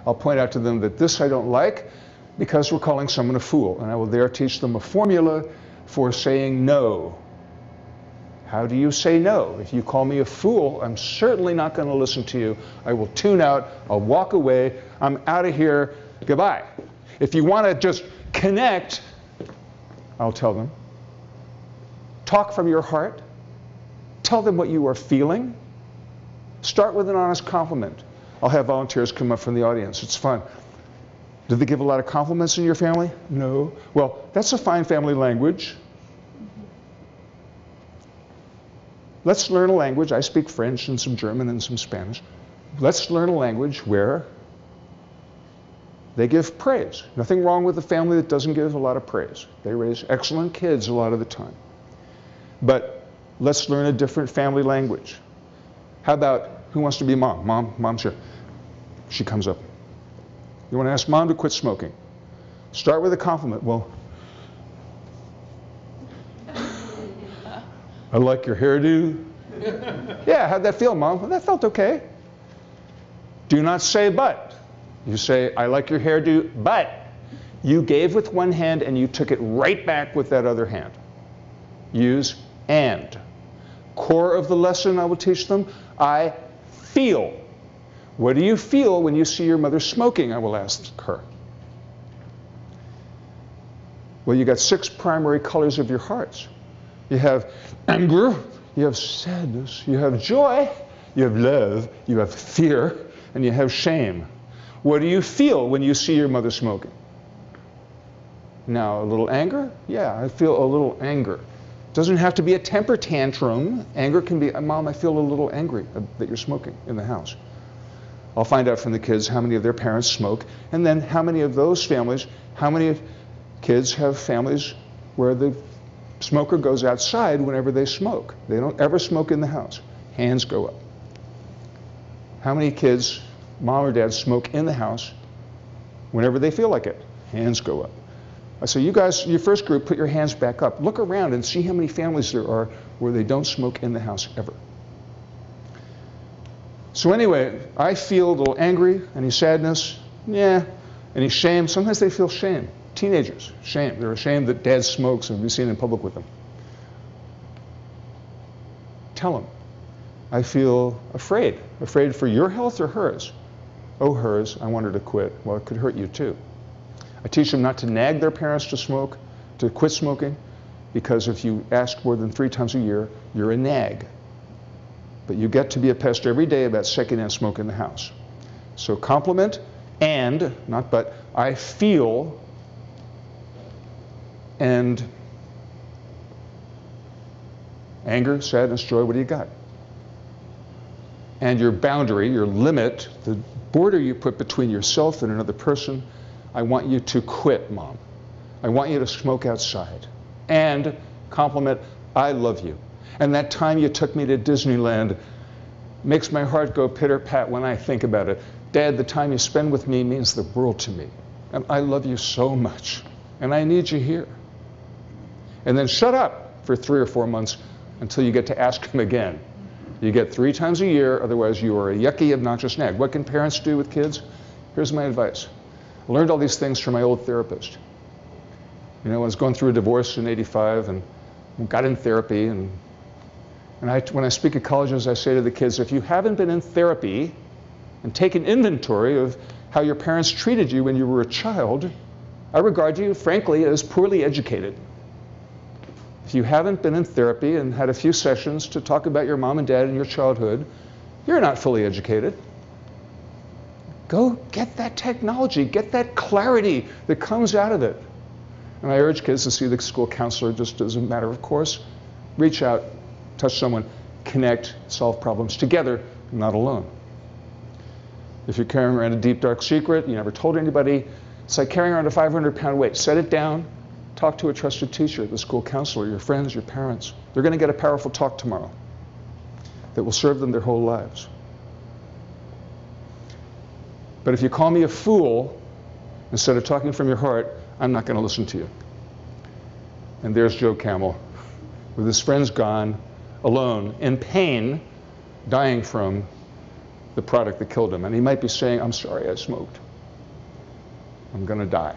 I'll point out to them that this I don't like because we're calling someone a fool. And I will there teach them a formula for saying no. How do you say no? If you call me a fool, I'm certainly not going to listen to you. I will tune out. I'll walk away. I'm out of here. Goodbye. If you want to just connect, I'll tell them. Talk from your heart. Tell them what you are feeling. Start with an honest compliment. I'll have volunteers come up from the audience. It's fun. Do they give a lot of compliments in your family? No. Well, that's a fine family language. Let's learn a language. I speak French and some German and some Spanish. Let's learn a language where they give praise. Nothing wrong with a family that doesn't give a lot of praise. They raise excellent kids a lot of the time. But let's learn a different family language. How about, who wants to be mom? Mom's here. She comes up. You want to ask mom to quit smoking. Start with a compliment. Well, I like your hairdo. Yeah, how'd that feel, Mom? Well, that felt okay. Do not say but. You say, I like your hairdo, but you gave with one hand and you took it right back with that other hand. Use and. Core of the lesson I will teach them, I feel. What do you feel when you see your mother smoking? I will ask her. Well, you got 6 primary colors of your hearts. You have anger, you have sadness, you have joy, you have love, you have fear, and you have shame. What do you feel when you see your mother smoking? Now, a little anger? Yeah, I feel a little anger. It doesn't have to be a temper tantrum. Anger can be, Mom, I feel a little angry that you're smoking in the house. I'll find out from the kids how many of their parents smoke, and then how many of those families, how many kids have families where the smoker goes outside whenever they smoke. They don't ever smoke in the house. Hands go up. How many kids, mom or dad, smoke in the house whenever they feel like it? Hands go up. So you guys, your first group, put your hands back up. Look around and see how many families there are where they don't smoke in the house ever. So anyway, I feel a little angry, any sadness, yeah, any shame. Sometimes they feel shame. Teenagers, shame. They're ashamed that dad smokes and be seen in public with them. Tell them, I feel afraid. Afraid for your health or hers? Oh, hers. I want her to quit. Well, it could hurt you too. I teach them not to nag their parents to smoke, to quit smoking, because if you ask more than 3 times a year, you're a nag. But you get to be a pest every day about secondhand smoke in the house. So compliment and, not but, I feel. And anger, sadness, joy, what do you got? And your boundary, your limit, the border you put between yourself and another person, I want you to quit, Mom. I want you to smoke outside. And compliment, I love you. And that time you took me to Disneyland makes my heart go pitter-pat when I think about it. Dad, the time you spend with me means the world to me. And I love you so much. And I need you here. And then shut up for 3 or 4 months until you get to ask him again. You get 3 times a year, otherwise you are a yucky, obnoxious nag. What can parents do with kids? Here's my advice. I learned all these things from my old therapist. You know, I was going through a divorce in '85 and got in therapy. And when I speak at colleges, I say to the kids, if you haven't been in therapy and taken inventory of how your parents treated you when you were a child, I regard you, frankly, as poorly educated. If you haven't been in therapy and had a few sessions to talk about your mom and dad and your childhood, you're not fully educated. Go get that technology, get that clarity that comes out of it. And I urge kids to see the school counselor just as a matter of course. Reach out, touch someone, connect, solve problems together, not alone. If you're carrying around a deep, dark secret you never told anybody, it's like carrying around a 500-pound weight. Set it down. Talk to a trusted teacher, the school counselor, your friends, your parents. They're going to get a powerful talk tomorrow that will serve them their whole lives. But if you call me a fool, instead of talking from your heart, I'm not going to listen to you. And there's Joe Camel, with his friends gone, alone, in pain, dying from the product that killed him. And he might be saying, I'm sorry I smoked. I'm going to die.